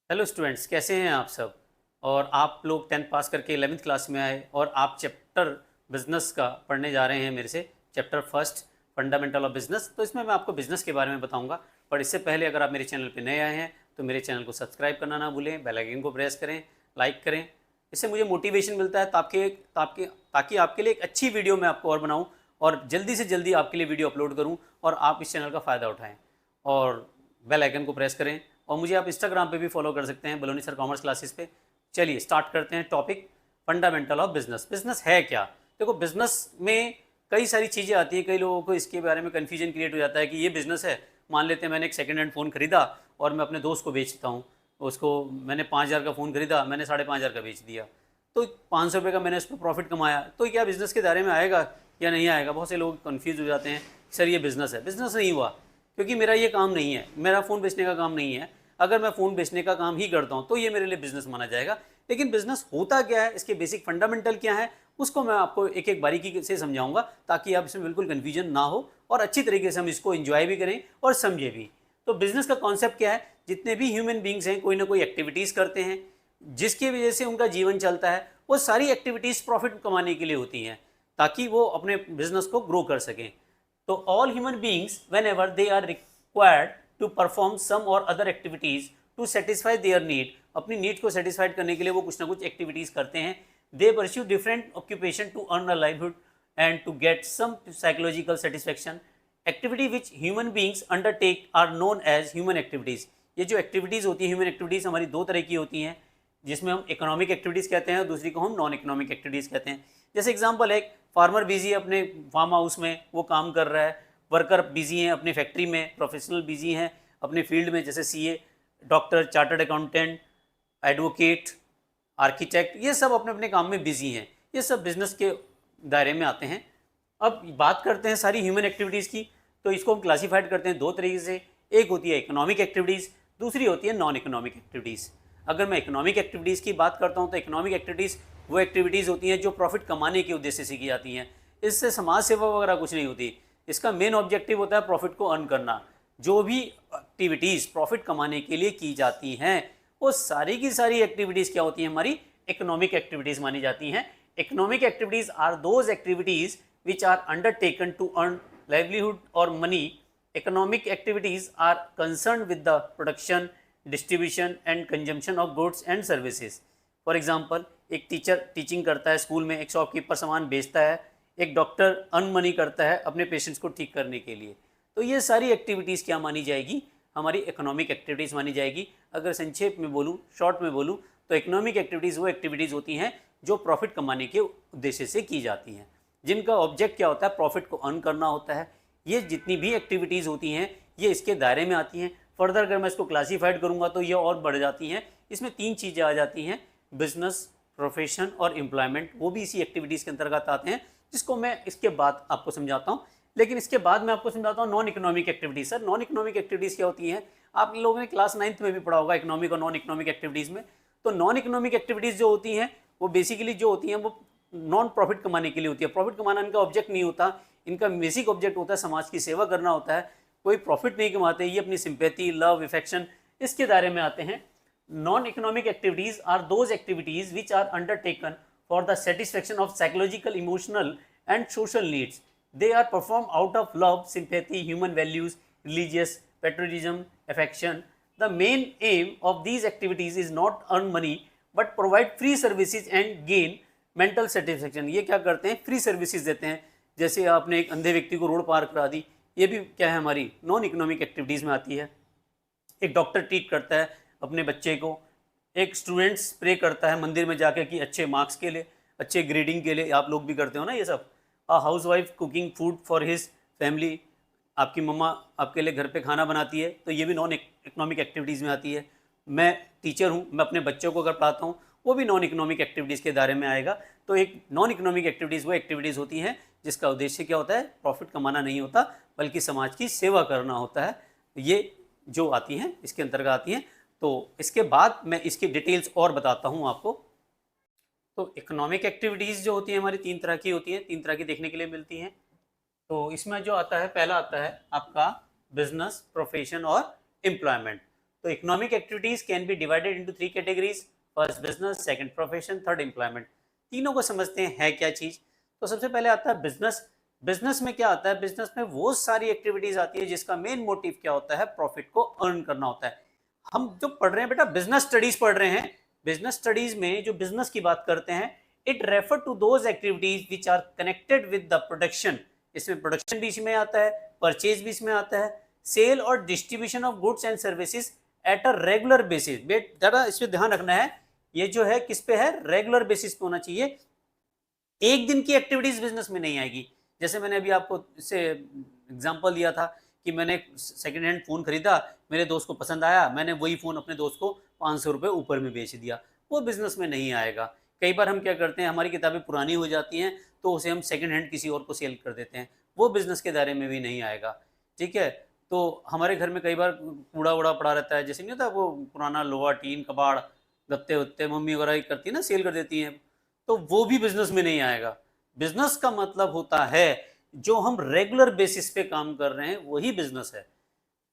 Hello students, कैसे हैं आप सब। और आप लोग 10th पास करके 11th क्लास में आए और आप चैप्टर बिजनेस का पढ़ने जा रहे हैं मेरे से। Chapter first, fundamental of business. तो इसमें मैं आपको बिजनेस के बारे में बताऊंगा। पर इससे पहले अगर आप मेरे चैनल पर नए आए हैं तो मेरे चैनल को सब्सक्राइब करना ना भूलें, बेल आइकन को प्रेस करें, लाइक करें। इससे मुझे मोटिवेशन मिलता है ताकि आपके लिए एक अच्छी वीडियो मैं आपको और बनाऊँ और जल्दी से जल्दी आपके लिए वीडियो अपलोड करूँ और आप इस चैनल का फ़ायदा उठाएँ। और बेल आइकन को प्रेस करें और मुझे आप इंस्टाग्राम पे भी फॉलो कर सकते हैं, बलोनी सर कॉमर्स क्लासेस पे। चलिए स्टार्ट करते हैं topic, fundamental of business. Business है क्या? देखो, बिजनेस में कई सारी चीज़ें आती हैं। कई लोगों को इसके बारे में कन्फ्यूजन क्रिएट हो जाता है कि ये बिजनेस है। मान लेते हैं मैंने एक सेकेंड हैंड फ़ोन खरीदा और मैं अपने दोस्त को बेचता हूँ। उसको मैंने 5,000 का फ़ोन खरीदा, मैंने 5,500 का बेच दिया, तो 500 रुपये का मैंने उस पर प्रॉफिट कमाया। तो क्या बिज़नेस के दायरे में आएगा या नहीं आएगा? बहुत से लोग कन्फ्यूज़ हो जाते हैं, सर ये बिज़नेस है। बिज़नेस नहीं हुआ, क्योंकि मेरा ये काम नहीं है, मेरा फ़ोन बेचने का काम नहीं है। अगर मैं फ़ोन बेचने का काम ही करता हूँ तो ये मेरे लिए बिज़नेस माना जाएगा। लेकिन बिज़नेस होता क्या है, इसके बेसिक फंडामेंटल क्या है, उसको मैं आपको एक एक बारीकी से समझाऊंगा ताकि आप इसमें बिल्कुल कन्फ्यूजन ना हो और अच्छी तरीके से हम इसको एंजॉय भी करें और समझे भी। तो बिज़नेस का कॉन्सेप्ट क्या है? जितने भी ह्यूमन बींग्स हैं कोई ना कोई एक्टिविटीज़ करते हैं जिसकी वजह से उनका जीवन चलता है। वो सारी एक्टिविटीज़ प्रॉफिट कमाने के लिए होती हैं ताकि वो अपने बिजनेस को ग्रो कर सकें। तो all human beings whenever they are required to perform some or other activities to satisfy their need, अपनी नीड को सेटिस्फाइड करने के लिए वो कुछ ना कुछ एक्टिविटीज़ करते हैं। They pursue different occupation to earn a livelihood and to get some psychological satisfaction. Activity which human beings undertake are known as human activities. ये जो एक्टिविटीज़ होती हैं, ह्यूमन एक्टिविटीज़, हमारी दो तरह की होती हैं, जिसमें हम इकोनॉमिक एक्टिविटीज़ कहते हैं और दूसरी को हम नॉन इकोनॉमिक एक्टिविटीज़ कहते हैं। जैसे एग्जांपल है, फार्मर बिजी है अपने फार्म हाउस में, वो काम कर रहा है। वर्कर बिजी हैं अपनी फैक्ट्री में, प्रोफेशनल बिजी हैं अपने फील्ड में, जैसे CA, doctor, chartered accountant, advocate, architect, ये सब अपने अपने काम में बिजी हैं। ये सब बिजनेस के दायरे में आते हैं। अब बात करते हैं सारी ह्यूमन एक्टिविटीज़ की, तो इसको हम क्लासीफाइड करते हैं दो तरीके से। एक होती है इकोनॉमिक एक्टिविटीज़, दूसरी होती है नॉन इकोनॉमिक एक्टिविटीज़। अगर मैं इकोनॉमिक एक्टिविटीज़ की बात करता हूँ तो इकोनॉमिक एक्टिविटीज़ वो एक्टिविटीज़ होती हैं जो प्रॉफिट कमाने के उद्देश्य से की जाती हैं। इससे समाज सेवा वगैरह कुछ नहीं होती। इसका मेन ऑब्जेक्टिव होता है प्रॉफिट को अर्न करना। जो भी एक्टिविटीज़ प्रॉफिट कमाने के लिए की जाती हैं वो सारी की सारी एक्टिविटीज़ क्या होती हैं? हमारी इकोनॉमिक एक्टिविटीज़ मानी जाती हैं। Economic activities are those activities which are undertaken to earn livelihood or money. Economic activities are concerned with the production, distribution and consumption of goods and services. For example, एक teacher teaching करता है school में, एक shopkeeper सामान बेचता है, एक doctor earn money करता है अपने पेशेंट्स को ठीक करने के लिए। तो ये सारी एक्टिविटीज़ क्या मानी जाएगी? हमारी इकोनॉमिक एक्टिविटीज़ मानी जाएगी। अगर संक्षेप में बोलूँ, शॉर्ट में बोलूँ, तो इकोनॉमिक एक्टिविटीज़ वो एक्टिविटीज़ होती हैं जो प्रॉफिट कमाने के उद्देश्य से की जाती हैं, जिनका ऑब्जेक्ट क्या होता है? प्रॉफिट को अर्न करना होता है। ये जितनी भी एक्टिविटीज़ होती हैं ये इसके दायरे में आती हैं। फर्दर अगर मैं इसको क्लासीफाइड करूँगा तो ये और बढ़ जाती हैं। इसमें तीन चीज़ें आ जाती हैं, बिजनेस, प्रोफेशन और एम्प्लॉयमेंट। वो भी इसी एक्टिविटीज़ के अंतर्गत आते हैं, जिसको मैं इसके बाद आपको समझाता हूँ। लेकिन इसके बाद मैं आपको समझाता हूँ non economic activities. Sir non economic activities क्या होती हैं? आप लोगों ने क्लास 9th में भी पढ़ा होगा इकोनॉमिक और नॉन इकोनॉमिक एक्टिविटीज़ में। तो नॉन इकोनॉमिक एक्टिविटीज़ जो होती हैं वो बेसिकली जो होती हैं वो नॉन प्रॉफिट कमाने के लिए होती है। प्रॉफिट कमाना इनका ऑब्जेक्ट नहीं होता। इनका बेसिक ऑब्जेक्ट होता है समाज की सेवा करना होता है। कोई प्रॉफिट नहीं कमाते, ये अपनी सिंपैथी, लव, इफेक्शन, इसके दायरे में आते हैं। Non economic activities are those activities which are undertaken for the satisfaction of psychological, emotional and social needs. They are perform out of love, sympathy, human values, religious, patriotism, affection. The main aim of these activities is not earn money but provide free services and gain mental satisfaction. ये क्या करते हैं? Free services देते हैं। जैसे आपने एक अंधे व्यक्ति को रोड पार करा दी, ये भी क्या है? हमारी नॉन इकोनॉमिक एक्टिविटीज़ में आती है। एक डॉक्टर ट्रीट करता है अपने बच्चे को, एक स्टूडेंट प्रे करता है मंदिर में जाकर कि अच्छे मार्क्स के लिए, अच्छे ग्रेडिंग के लिए। आप लोग भी करते हो ना ये सब। A house wife cooking food for his family, आपकी मम्मा आपके लिए घर पे खाना बनाती है, तो ये भी नॉन इकोनॉमिक एक्टिविटीज़ में आती है। मैं टीचर हूँ, मैं अपने बच्चों को अगर पढ़ाता हूँ, वो भी नॉन इकोनॉमिक एक्टिविटीज़ के दायरे में आएगा। तो एक नॉन इकोनॉमिक एक्टिविटीज़ वो एक्टिविटीज़ होती हैं जिसका उद्देश्य क्या होता है? प्रॉफिट कमाना नहीं होता, बल्कि समाज की सेवा करना होता है। ये जो आती हैं इसके अंतर्गत आती हैं। तो इसके बाद मैं इसकी डिटेल्स और बताता हूँ आपको। तो इकोनॉमिक एक्टिविटीज़ जो होती हैं हमारी तीन तरह की होती हैं, तीन तरह की देखने के लिए मिलती हैं। तो इसमें जो आता है, पहला आता है आपका बिजनेस, प्रोफेशन और एम्प्लॉयमेंट। तो economic activities can be divided into 3 categories, first business, second profession, third employment. तीनों को समझते हैं है क्या चीज। तो सबसे पहले आता है बिजनेस। बिजनेस में क्या आता है, बिजनेस में वो सारी एक्टिविटीज आती है जिसका मेन मोटिव क्या होता है, प्रॉफिट को अर्न करना होता है। हम जो पढ़ रहे हैं बेटा बिजनेस स्टडीज पढ़ रहे हैं, बिजनेस स्टडीज में जो बिजनेस की बात करते हैं, it refer to those activities which are connected with the production. इसमें प्रोडक्शन भी इसमें आता है, परचेज भी इसमें आता है, सेल और distribution of goods and services at a regular basis. बेट जरा इसमें ध्यान रखना है, ये जो है किस पे है, रेगुलर बेसिस पे होना चाहिए। एक दिन की एक्टिविटीज बिजनेस में नहीं आएगी। जैसे मैंने अभी आपको इससे एग्जांपल दिया था कि मैंने सेकंड हैंड फ़ोन खरीदा, मेरे दोस्त को पसंद आया, मैंने वही फ़ोन अपने दोस्त को 500 रुपये ऊपर में बेच दिया, वो बिज़नेस में नहीं आएगा। कई बार हम क्या करते हैं, हमारी किताबें पुरानी हो जाती हैं तो उसे हम सेकंड हैंड किसी और को सेल कर देते हैं, वो बिज़नेस के दायरे में भी नहीं आएगा। ठीक है, तो हमारे घर में कई बार कूड़ा वूड़ा पड़ा रहता है, जैसे नहीं होता वो पुराना लोहा टीन कबाड़ गत्ते उत्ते मम्मी वगैरह करती है ना, सेल कर देती हैं, तो वो भी बिज़नेस में नहीं आएगा। बिज़नेस का मतलब होता है जो हम रेगुलर बेसिस पे काम कर रहे हैं वही बिजनेस है,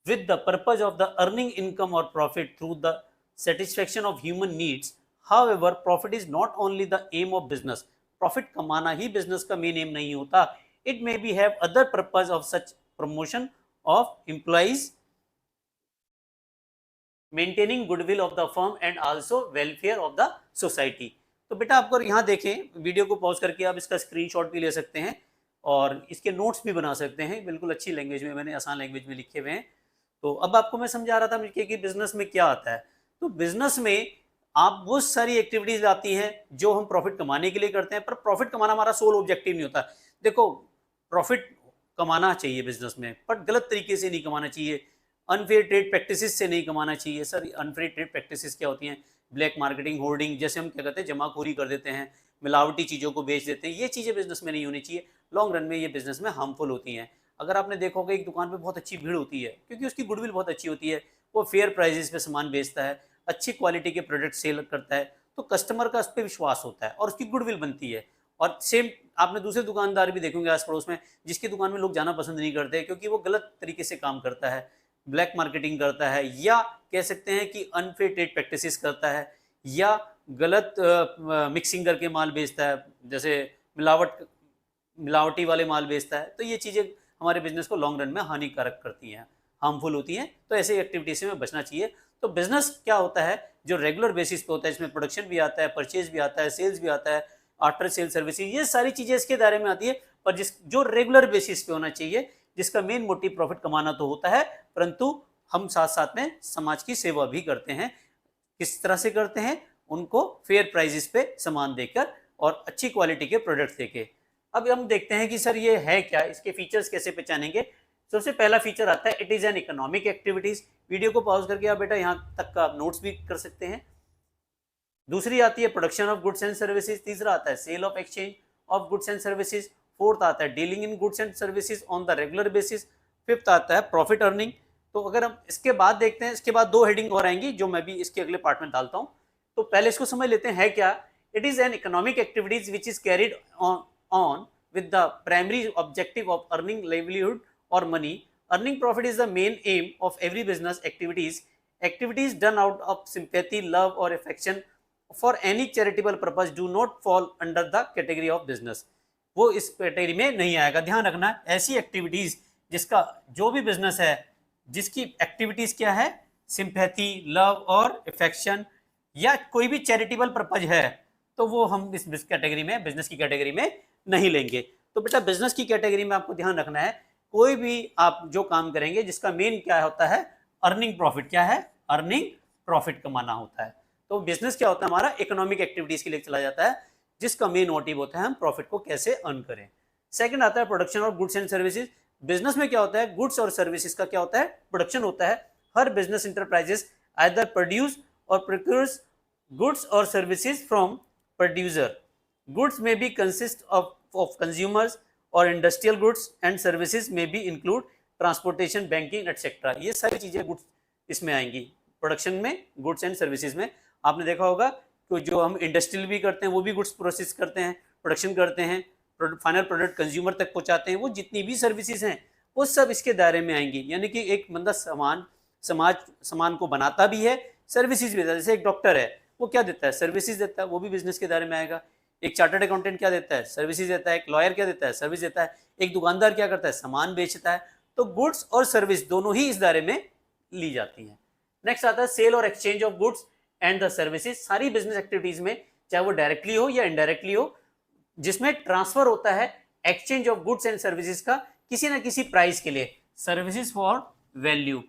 with the purpose of the earning income और profit through the satisfaction of human needs. However profit is not only the aim of business. Profit कमाना ही बिजनेस का मेन एम नहीं होता, it may be have other purpose of such promotion of employees, maintaining goodwill of the firm and also welfare of the society. तो बेटा आपको यहाँ देखें, वीडियो को पॉज करके आप इसका स्क्रीनशॉट भी ले सकते हैं और इसके नोट्स भी बना सकते हैं, बिल्कुल अच्छी लैंग्वेज में, मैंने आसान लैंग्वेज में लिखे हुए हैं। तो अब आपको मैं समझा रहा था मुझे कि बिजनेस में क्या आता है। तो बिजनेस में आप वो सारी एक्टिविटीज आती हैं जो हम प्रॉफिट कमाने के लिए करते हैं, पर प्रॉफिट कमाना हमारा सोल ऑब्जेक्टिव नहीं होता। देखो प्रॉफिट कमाना चाहिए बिजनेस में, पर गलत तरीके से नहीं कमाना चाहिए, अनफेयर ट्रेड प्रैक्टिसेस से नहीं कमाना चाहिए। सर अनफेयर ट्रेड प्रैक्टिसेस क्या होती हैं, ब्लैक मार्केटिंग, होर्डिंग, जैसे हम क्या कहते हैं जमाखोरी कर देते हैं, मिलावटी चीज़ों को बेच देते हैं, ये चीज़ें बिजनेस में नहीं होनी चाहिए। लॉन्ग रन में ये बिजनेस में हार्मफुल होती हैं। अगर आपने देखा होगा एक दुकान पे बहुत अच्छी भीड़ होती है क्योंकि उसकी गुडविल बहुत अच्छी होती है, वो फेयर प्राइजेस पे सामान बेचता है, अच्छी क्वालिटी के प्रोडक्ट सेल करता है, तो कस्टमर का उस पर विश्वास होता है और उसकी गुडविल बनती है। और सेम आपने दूसरे दुकानदार भी देखेंगे आस पड़ोस में, जिसकी दुकान में लोग जाना पसंद नहीं करते क्योंकि वो गलत तरीके से काम करता है, ब्लैक मार्केटिंग करता है, या कह सकते हैं कि अनफेयर ट्रेड प्रैक्टिसेस करता है, या गलत मिक्सिंग करके माल बेचता है, जैसे मिलावटी वाले माल बेचता है। तो ये चीज़ें हमारे बिजनेस को लॉन्ग रन में हानिकारक करती हैं, हार्मफुल होती हैं, तो ऐसे एक्टिविटी से हमें बचना चाहिए। तो बिजनेस क्या होता है, जो रेगुलर बेसिस पे होता है, इसमें प्रोडक्शन भी आता है, परचेज भी आता है, सेल्स भी आता है, आफ्टर सेल सर्विसेज, ये सारी चीज़ें इसके दायरे में आती है, पर जो रेगुलर बेसिस पे होना चाहिए, जिसका मेन मोटिव प्रॉफिट कमाना तो होता है, परंतु हम साथ साथ में समाज की सेवा भी करते हैं। किस तरह से करते हैं, उनको फेयर प्राइजेस पे सामान देकर और अच्छी क्वालिटी के प्रोडक्ट देके। अब हम देखते हैं कि सर ये है क्या, इसके फीचर्स कैसे पहचानेंगे। सबसे पहला फीचर आता है it is an economic activities. Video को पॉज करके आप बेटा यहाँ तक का नोट्स भी कर सकते हैं। दूसरी आती है production of goods and services. तीसरा आता है sale of exchange of goods and services. Fourth आता है dealing in goods and services on the regular basis. Fifth आता है प्रॉफिट अर्निंग। तो अगर हम इसके बाद देखते हैं, इसके बाद दो हेडिंग और आएंगी जो मैं भी इसके अगले पार्ट में डालता हूँ। तो पहले इसको समझ लेते हैं है क्या। It is an economic activities which is carried on with the primary objective of earning livelihood or money. Earning profit is the main aim of every business activities. Activities done out of sympathy, love or affection for any charitable purpose do not fall under the category of business. वो इस category में नहीं आएगा। ध्यान रखना, ऐसी activities जिसका जो भी बिजनेस है, जिसकी एक्टिविटीज क्या है, सिंपैथी, लव और अफेक्शन या कोई भी चैरिटेबल पर्पज है, तो वो हम इस कैटेगरी में, बिजनेस की कैटेगरी में नहीं लेंगे। तो बेटा बिजनेस की कैटेगरी में आपको ध्यान रखना है, कोई भी आप जो काम करेंगे जिसका मेन क्या होता है, अर्निंग प्रॉफिट। क्या है, अर्निंग प्रॉफिट कमाना होता है। तो बिजनेस क्या होता है हमारा, इकोनॉमिक एक्टिविटीज के लिए चला जाता है, जिसका मेन मोटिव होता है हम प्रॉफिट को कैसे अर्न करें। सेकंड आता है production of goods and services. Business में क्या होता है, गुड्स और सर्विसेज का क्या होता है, प्रोडक्शन होता है। हर बिजनेस इंटरप्राइजेस आइदर प्रोड्यूस और प्रोक्यूर्स गुड्स और services from producer. Goods may be consist of consumers or industrial goods and services may be include transportation, banking, etc. ये सारी चीजें गुड्स इसमें आएंगी प्रोडक्शन में, गुड्स एंड सर्विसेज में। आपने देखा होगा कि जो हम इंडस्ट्रियल भी करते हैं वो भी गुड्स प्रोसेस करते हैं, प्रोडक्शन करते हैं, फाइनल प्रोडक्ट कंज्यूमर तक पहुंचाते हैं, वो जितनी भी सर्विसेज हैं वो सब इसके दायरे में आएंगी। यानी कि एक बंदा सामान समाज सामान को बनाता भी है, सर्विसेज भी देता है। जैसे एक डॉक्टर है, वो क्या देता है? सर्विसेज देता है, वो भी बिजनेस के दायरे में आएगा। एक चार्टर्ड अकाउंटेंट क्या देता है? सर्विसेज देता है। एक लॉयर क्या देता है? सर्विस देता है। एक दुकानदार क्या करता है? सामान बेचता है। तो गुड्स और सर्विस दोनों ही इस दायरे में ली जाती हैं। नेक्स्ट आता है सेल और exchange of goods and the services. सारी बिजनेस एक्टिविटीज में, चाहे वो डायरेक्टली हो या इनडायरेक्टली हो, जिसमें ट्रांसफर होता है exchange of goods and services का किसी ना किसी प्राइस के लिए, सर्विसेज फॉर वैल्यू।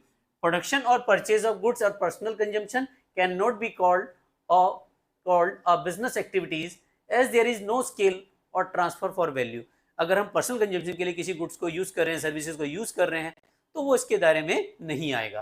प्रोडक्शन और परचेज ऑफ गुड्स और personal consumption can not be called a business activities as there is no scale और ट्रांसफर फॉर वैल्यू। अगर हम पर्सनल कंजम्पशन के लिए किसी गुड्स को यूज कर रहे हैं, सर्विसेज को यूज कर रहे हैं, तो वो इसके दायरे में नहीं आएगा।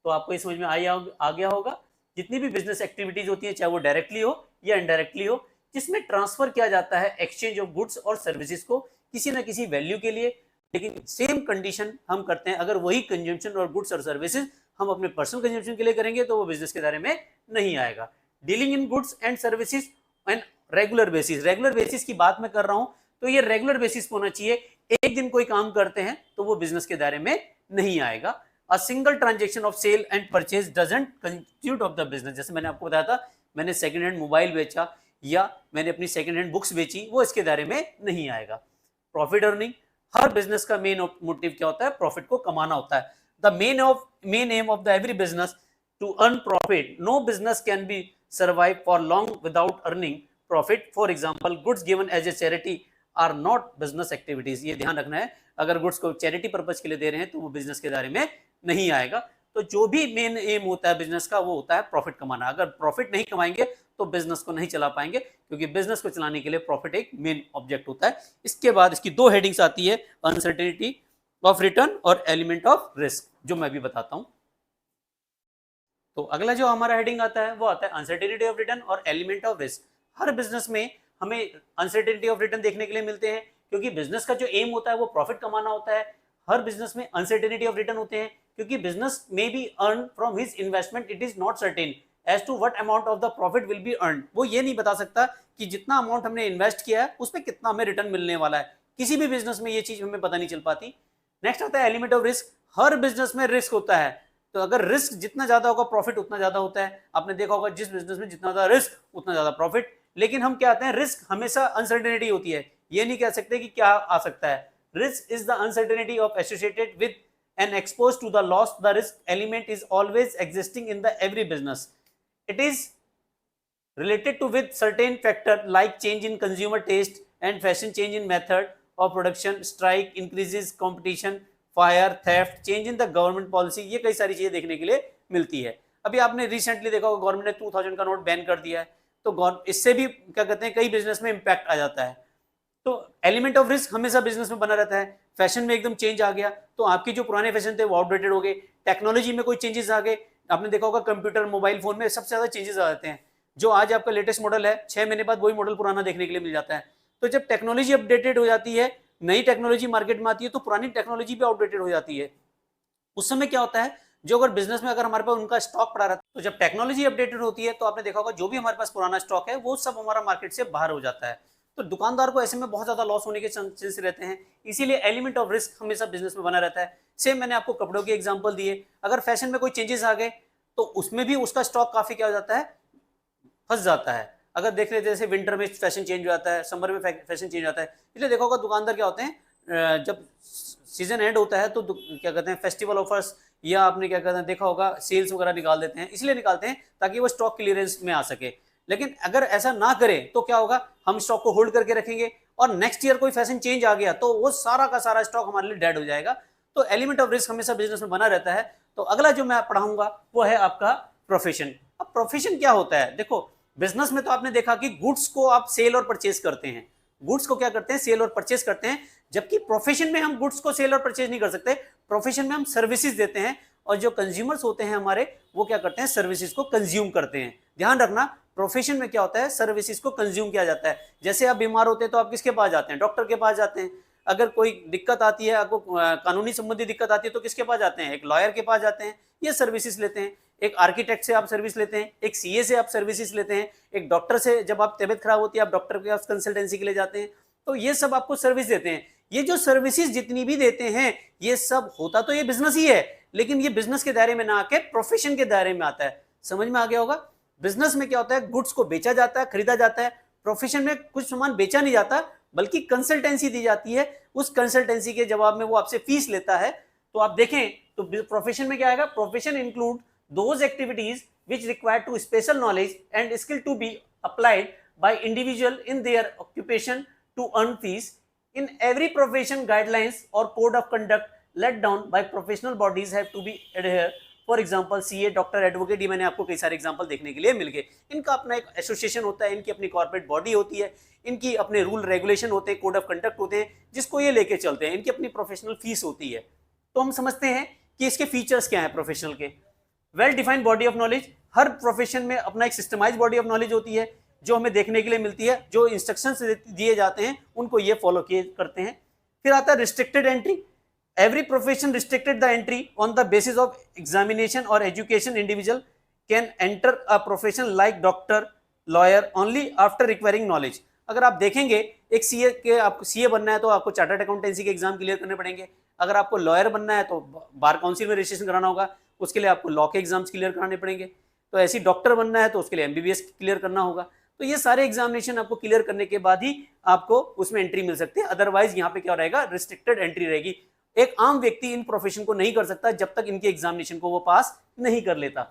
तो आपको इस समझ में आ गया होगा, जितनी भी बिजनेस एक्टिविटीज होती है, चाहे वो डायरेक्टली हो या इनडायरेक्टली हो, जिसमें ट्रांसफर किया जाता है एक्सचेंज ऑफ गुड्स और सर्विसेज को किसी ना किसी वैल्यू के लिए, लेकिन सेम कंडीशन हम करते हैं, अगर वही कंजम्पशन और गुड्स और सर्विसेज हम अपने पर्सनल कंजम्पशन के लिए करेंगे तो वो बिजनेस के दायरे में नहीं आएगा। Dealing in goods and services and regular basis. Regular basis की बात मैं कर रहा हूं, तो ये रेगुलर बेसिस होना चाहिए। एक दिन कोई काम करते हैं तो वो बिजनेस के दायरे में नहीं आएगा। A single transaction of sale and purchase doesn't constitute of the business. जैसे मैंने आपको बताया था, मैंने सेकंड हैंड मोबाइल बेचा या मैंने अपनी सेकंड हैंड बुक्स बेची, वो इसके दायरे में नहीं आएगा। Profit earning. हर बिजनेस का मेन मोटिव क्या होता है? प्रॉफिट को कमाना होता है। The main aim of the every business to earn profit. No business can be survive for long without earning profit. For example, goods given as a charity are not business activities. ये ध्यान रखना है, अगर goods को charity purpose के लिए दे रहे हैं तो वो बिजनेस के दायरे में नहीं आएगा। तो जो भी मेन एम होता है बिजनेस का, वो होता है प्रॉफिट कमाना। अगर प्रॉफिट नहीं कमाएंगे तो बिजनेस को नहीं चला पाएंगे, क्योंकि बिजनेस को चलाने के लिए प्रॉफिट एक मेन ऑब्जेक्ट होता है। इसके बाद इसकी दो हेडिंग्स आती है, अनसर्टेनिटी ऑफ रिटर्न और एलिमेंट ऑफ रिस्क, जो मैं भी बताता हूं। तो अगला जो हमारा हेडिंग आता है वो आता है अनसर्टेनिटी ऑफ रिटर्न और element of risk. Her business में हमें अनसर्टेनिटी ऑफ रिटर्न देखने के लिए मिलते हैं, क्योंकि बिजनेस का जो एम होता है वो प्रॉफिट कमाना होता है। हर बिजनेस में अनसर्टेनिटी ऑफ रिटर्न होते हैं, क्योंकि बिजनेस में be earn from his investment, it is not certain as to what amount of the profit will be earn. वो ये नहीं बता सकता कि जितना अमाउंट हमने इन्वेस्ट किया है उसमें कितना हमें रिटर्न मिलने वाला है। किसी भी बिजनेस में ये चीज हमें पता नहीं चल पाती। नेक्स्ट आता है element of risk. Her business में रिस्क होता है, तो अगर रिस्क जितना ज्यादा होगा प्रॉफिट उतना ज्यादा होता है। आपने देखा होगा, जिस बिजनेस में जितना ज्यादा रिस्क उतना ज्यादा प्रॉफिट। लेकिन हम क्या आते हैं, रिस्क हमेशा अनसर्टेनिटी होती है, ये नहीं कह सकते कि क्या आ सकता है। Risk is the uncertainty of associated with and expose to the loss. The risk element is always existing in the every business. It is related to with certain factor like change in consumer taste and fashion, change in method of production, strike increases competition, fire, theft, change in the government policy। ये कई सारी चीजें देखने के लिए मिलती है। अभी आपने रिसेंटली देखा होगा, गवर्नमेंट ने 2000 का नोट बैन कर दिया है, तो इससे भी क्या कहते हैं, कई बिजनेस में इंपैक्ट आ जाता है। तो एलिमेंट ऑफ रिस्क हमेशा बिजनेस में बना रहता है। फैशन में एकदम चेंज आ गया तो आपके जो पुराने फैशन थे वो आउटडेटेड हो गए। टेक्नोलॉजी में कोई चेंजेस आ गए, आपने देखा होगा कंप्यूटर मोबाइल फोन में सबसे ज्यादा चेंजेस आ जाते हैं। जो आज आपका लेटेस्ट मॉडल है, 6 महीने बाद वही मॉडल पुराना देखने के लिए मिल जाता है। तो जब टेक्नोलॉजी अपडेटेड हो जाती है, नई टेक्नोलॉजी मार्केट में आती है, तो पुरानी टेक्नोलॉजी भी आउटडेटेड हो जाती है। उस समय क्या होता है, जो अगर बिजनेस में अगर हमारे पास उनका स्टॉक पड़ा रहता है, तो जब टेक्नोलॉजी अपडेटेड होती है तो आपने देखा होगा जो भी हमारे पास पुराना स्टॉक है वो सब हमारा मार्केट से बाहर हो जाता है। तो दुकानदार को ऐसे में बहुत ज्यादा लॉस होने के चांसेस रहते हैं। इसीलिए एलिमेंट ऑफ रिस्क हमेशा बिजनेस में बना रहता है। सेम मैंने आपको कपड़ों के एग्जांपल दिए, अगर फैशन में कोई चेंजेस आ गए तो उसमें भी उसका स्टॉक काफी क्या हो जाता है, फंस जाता है। अगर देख रहे जैसे विंटर में फैशन चेंज हो जाता है, समर में फैशन चेंज हो जाता है। इसलिए देखा होगा दुकानदार क्या होते हैं, जब सीजन एंड होता है तो क्या कहते हैं, फेस्टिवल ऑफर्स या आपने क्या कहते हैं देखा होगा, सेल्स वगैरह निकाल देते हैं। इसलिए निकालते हैं ताकि वो स्टॉक क्लियरेंस में आ सके। लेकिन अगर ऐसा ना करें तो क्या होगा, हम स्टॉक को होल्ड करके रखेंगे और नेक्स्ट ईयर कोई फैशन चेंज आ गया तो वो सारा का सारा स्टॉक हमारे लिए डेड हो जाएगा। तो एलिमेंट ऑफ रिस्क हमेशा बिजनेस में बना रहता है। तो अगला जो मैं पढ़ाऊंगा वो है आपका प्रोफेशन। अब प्रोफेशन क्या होता है, देखो बिजनेस में तो आपने देखा कि गुड्स को आप सेल और परचेज करते हैं, गुड्स को क्या करते हैं, सेल और परचेज करते हैं। जबकि प्रोफेशन में हम गुड्स को सेल और परचेज नहीं कर सकते, प्रोफेशन में हम सर्विसेज देते हैं और जो कंज्यूमर्स होते हैं हमारे, वो क्या करते हैं, सर्विसेज को कंज्यूम करते हैं। ध्यान रखना, प्रोफेशन में क्या होता है, सर्विसेज को कंज्यूम किया जाता है। जैसे आप बीमार होते हैं तो आप किसके पास जाते हैं, डॉक्टर के पास जाते हैं। अगर कोई दिक्कत आती है, आपको कानूनी संबंधी दिक्कत आती है तो किसके पास जाते हैं, एक लॉयर के पास जाते हैं, ये सर्विसेज लेते हैं। एक आर्किटेक्ट से आप सर्विस लेते हैं, एक सीए से आप सर्विसेज लेते हैं, एक डॉक्टर से जब आप तबीयत खराब होती है आप डॉक्टर के पास कंसल्टेंसी के लिए जाते हैं। तो ये सब आपको सर्विस देते हैं। ये जो सर्विसेज जितनी भी देते हैं ये सब होता तो ये बिजनेस ही है, लेकिन ये बिजनेस के दायरे में ना आके प्रोफेशन के दायरे में आता है। समझ में आ गया होगा? बिजनेस में क्या होता है, गुड्स को बेचा जाता है, खरीदा जाता है। प्रोफेशन में कुछ सामान बेचा नहीं जाता बल्कि कंसल्टेंसी दी जाती है, उस कंसल्टेंसी के जवाब में वो आपसे फीस लेता है। तो आप देखें तो प्रोफेशन में क्या आएगा, profession include those activities which require to special knowledge and skill to be applied by individual in their occupation to earn fees. In every profession, guidelines or code of conduct laid down by professional bodies have to be adhered. For example, CA, doctor, advocate, ये मैंने आपको कई सारे example देखने के लिए मिल गए। इनका अपना एक एसोसिएशन होता है, इनकी अपनी कॉर्पोरेट बॉडी होती है, इनकी अपने रूल रेगुलेशन होते हैं, कोड ऑफ कंडक्ट होते हैं जिसको ये लेके चलते हैं, इनकी अपनी प्रोफेशनल फीस होती है। तो हम समझते हैं कि इसके फीचर्स क्या है प्रोफेशनल के। Well defined body of knowledge, her profession में अपना एक सिस्टमाइज बॉडी ऑफ नॉलेज होती है जो हमें देखने के लिए मिलती है, जो इंस्ट्रक्शंस दिए जाते हैं उनको ये फॉलो किए करते हैं। फिर आता है restricted entry, every profession restricted the entry on the basis of examination और education. Individual can enter a profession like doctor, lawyer only after requiring knowledge. अगर आप देखेंगे एक सीए के, आपको सीए बनना है तो आपको चार्टर्ड अकाउंटेंसी के एग्जाम क्लियर करने पड़ेंगे। अगर आपको लॉयर बनना है तो बार काउंसिल में रजिस्ट्रेशन कराना होगा, उसके लिए आपको लॉ के एग्जाम्स क्लियर कराने पड़ेंगे। तो ऐसी डॉक्टर बनना है तो उसके लिए एमबीबीएस क्लियर करना होगा। तो ये सारे एग्जामिनेशन आपको क्लियर करने के बाद ही आपको उसमें एंट्री मिल सकती है, अदरवाइज यहाँ पे क्या रहेगा, रिस्ट्रिक्टेड एंट्री रहेगी। एक आम व्यक्ति इन प्रोफेशन को नहीं कर सकता जब तक इनके एग्जामिनेशन को वो पास नहीं कर लेता।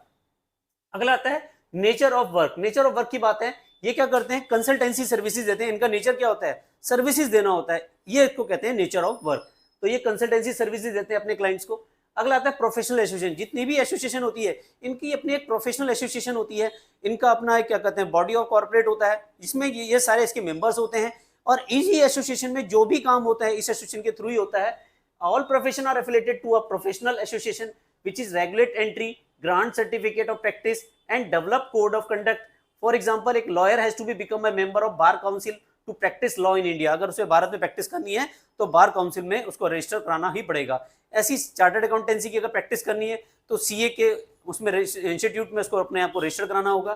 अगला आता है nature of work. Nature of work की बात है, ये क्या करते हैं, कंसल्टेंसी सर्विसेज देते हैं। इनका नेचर क्या होता है, सर्विसेज देना होता है, ये इसको कहते हैं नेचर ऑफ वर्क। तो ये कंसल्टेंसी सर्विसेज देते हैं अपने क्लाइंट्स को। अगला आता है प्रोफेशनल एसोसिएशन। जितनी भी एसोसिएशन होती है इनकी अपनी एक प्रोफेशनल एसोसिएशन होती है, इनका अपना एक क्या कहते हैं बॉडी ऑफ कॉर्पोरेट होता है, जिसमें ये सारे इसके मेंबर्स होते हैं। और इसी एसोसिएशन में जो भी काम होता है इस एसोसिएशन के थ्रू ही होता है। All profession are affiliated to a professional association which is regulate entry, grant certificate of practice and develop code of conduct. For example, एक lawyer has to be become a member of bar council to practise law in India. अगर उसे भारत में practice करनी है तो bar council में उसको register कराना ही पड़ेगा। ऐसी चार्टर्ड अकाउंटेंसी की अगर प्रैक्टिस करनी है तो सीए के उसमें इंस्टीट्यूट में उसको अपने आप को रजिस्टर कराना होगा।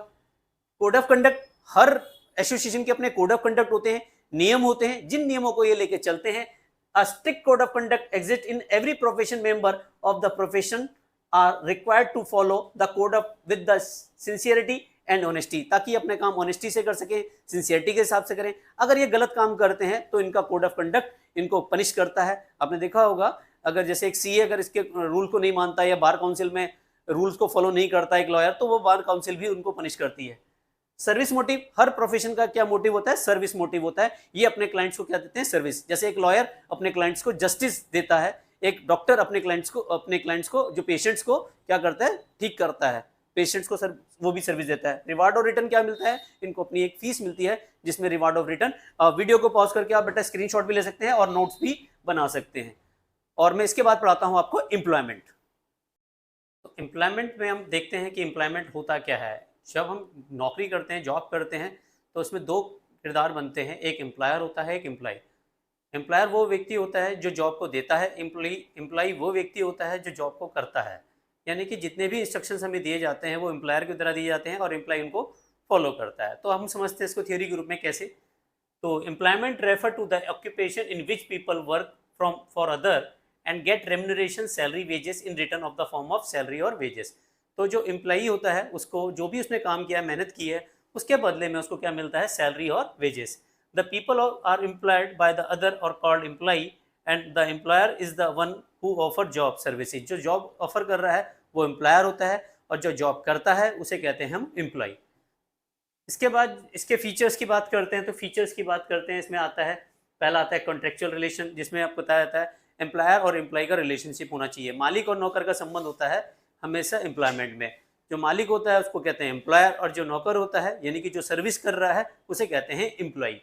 Code of conduct, her association के अपने कोड ऑफ कंडक्ट होते हैं, नियम होते हैं, जिन नियमों को ये लेके चलते हैं। A strict code of conduct exist in every profession. Member of the profession are required to follow the code of with the sincerity and honesty, ताकि अपने काम ऑनेस्टी से कर सके, सिंसियरिटी के हिसाब से करें। अगर ये गलत काम करते हैं तो इनका कोड ऑफ कंडक्ट इनको पनिश करता है। आपने देखा होगा, अगर जैसे एक सीए अगर इसके रूल को नहीं मानता या बार काउंसिल में रूल्स को फॉलो नहीं करता एक लॉयर, तो वो बार काउंसिल भी उनको पनिश करती है। सर्विस मोटिव, हर प्रोफेशन का क्या मोटिव होता है, सर्विस मोटिव होता है। ये अपने क्लाइंट्स को क्या देते हैं, सर्विस। जैसे एक लॉयर अपने क्लाइंट्स को जस्टिस देता है, एक डॉक्टर अपने क्लाइंट्स को जो पेशेंट्स को क्या करता है, ठीक करता है, पेशेंट्स को वो भी सर्विस देता है। रिवार्ड और रिटर्न क्या मिलता है, इनको अपनी एक फीस मिलती है जिसमें रिवार्ड ऑफ रिटर्न। वीडियो को पॉज करके आप बेटा स्क्रीनशॉट भी ले सकते हैं और नोट्स भी बना सकते हैं। और मैं इसके बाद पढ़ाता हूं आपको एम्प्लॉयमेंट। तो एम्प्लॉयमेंट में हम देखते हैं कि एम्प्लॉयमेंट होता क्या है। जब हम नौकरी करते हैं, जॉब करते हैं, तो उसमें दो किरदार बनते हैं, एक एम्प्लॉयर होता है, एक एम्प्लॉय। एम्प्लॉयर वो व्यक्ति होता है जो जॉब को देता है, एम्प्लॉय वो व्यक्ति होता है जो जॉब को करता है। यानी कि जितने भी इंस्ट्रक्शंस हमें दिए जाते हैं वो एम्प्लॉयर की तरह दिए जाते हैं और एम्प्लॉय उनको फॉलो करता है। तो हम समझते हैं इसको थ्योरी के रूप में कैसे। तो employment refer to the occupation in which people work from for other and get remuneration, salary, wages in return of the form of salary और वेजेस। तो जो एम्प्लॉई होता है उसको जो भी उसने काम किया, मेहनत की है, उसके बदले में उसको क्या मिलता है, सैलरी और wages. The people are employed by the other और called employee and the employer is the one who offer job services. जो जॉब ऑफर कर रहा है वो एम्प्लॉयर होता है और जो जॉब करता है उसे कहते हैं हम एम्प्लॉय। इसके बाद इसके फीचर्स की बात करते हैं। तो फीचर्स की बात करते हैं, इसमें आता है, पहला आता है कॉन्ट्रेक्चुअल रिलेशन, जिसमें आपको बताया जाता है एम्प्लॉयर और एम्प्लॉय का रिलेशनशिप होना चाहिए। मालिक और नौकर का संबंध होता है हमेशा एम्प्लॉयमेंट में। जो मालिक होता है उसको कहते हैं एम्प्लॉयर और जो नौकर होता है यानी कि जो सर्विस कर रहा है उसे कहते हैं employee.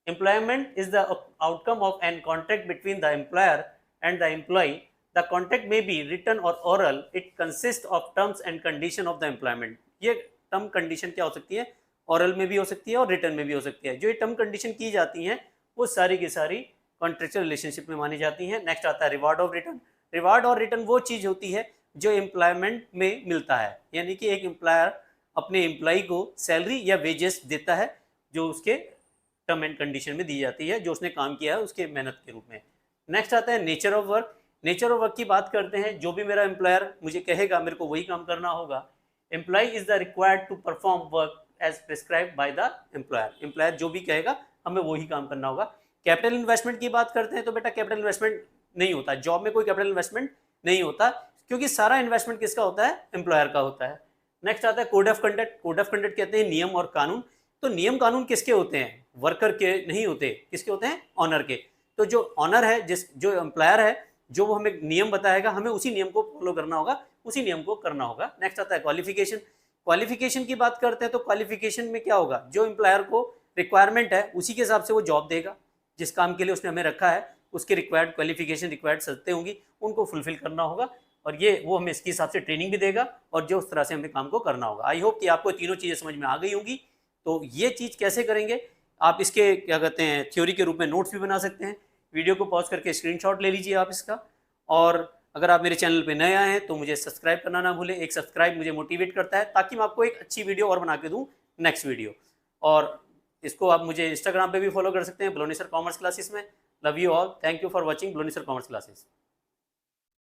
Employment is the outcome of an contract between the employer and the employee. The contract may be written or oral. It consists of terms and condition of the employment. ये term condition क्या हो सकती है, oral में भी हो सकती है और written में भी हो सकती है। जो ये term condition की जाती हैं वो सारी की सारी contractual relationship में मानी जाती हैं। नेक्स्ट आता है रिवार्ड ऑफ रिटर्न। रिवार्ड और रिटर्न वो चीज़ होती है जो एम्प्लॉयमेंट में मिलता है, यानी कि एक एम्प्लॉयर अपने एम्प्लॉय को सैलरी या वेजेस देता है जो उसके टर्म एंड कंडीशन में दी जाती है, जो उसने काम किया है उसके मेहनत के रूप में। नेक्स्ट आता है nature of work. Nature of work की बात करते हैं, जो भी मेरा एम्प्लॉयर मुझे कहेगा मेरे को वही काम करना होगा। Employee is the required to perform work as prescribe by the employer. Employer जो भी कहेगा हमें वही काम करना होगा। कैपिटल इन्वेस्टमेंट की बात करते हैं तो बेटा कैपिटल इन्वेस्टमेंट नहीं होता, जॉब में कोई कैपिटल इन्वेस्टमेंट नहीं होता, क्योंकि सारा इन्वेस्टमेंट किसका होता है, एम्प्लॉयर का होता है। नेक्स्ट आता है code of conduct. Code of conduct कहते हैं नियम और कानून। तो नियम कानून किसके होते हैं, वर्कर के नहीं होते, किसके होते हैं, ऑनर के। तो जो ऑनर है, जो एम्प्लॉयर है, जो वो हमें नियम बताएगा हमें उसी नियम को फॉलो करना होगा, उसी नियम को करना होगा। नेक्स्ट आता है क्वालिफिकेशन। क्वालिफिकेशन की बात करते हैं तो क्वालिफिकेशन में क्या होगा, जो एम्प्लॉयर को रिक्वायरमेंट है उसी के हिसाब से वो जॉब देगा। जिस काम के लिए उसने हमें रखा है उसके रिक्वायर्ड क्वालिफिकेशन, रिक्वायर्ड शर्तें होंगी, उनको फुलफिल करना होगा, और ये वो हमें इसके हिसाब से ट्रेनिंग भी देगा और जो उस तरह से हमें काम को करना होगा। आई होप कि आपको तीनों चीज़ें समझ में आ गई होंगी। तो ये चीज़ कैसे करेंगे, आप इसके क्या कहते हैं थ्योरी के रूप में नोट्स भी बना सकते हैं। वीडियो को पॉज करके स्क्रीनशॉट ले लीजिए आप इसका। और अगर आप मेरे चैनल पे नए आए हैं तो मुझे सब्सक्राइब करना ना भूलें। एक सब्सक्राइब मुझे मोटिवेट करता है ताकि मैं आपको एक अच्छी वीडियो और बना के दूँ नेक्स्ट वीडियो। और इसको आप मुझे इंस्टाग्राम पे भी फॉलो कर सकते हैं, ब्लोनिसर कॉमर्स क्लासेस में। Love you all, thank you for watching ब्लोनिसर कॉमर्स क्लासेस।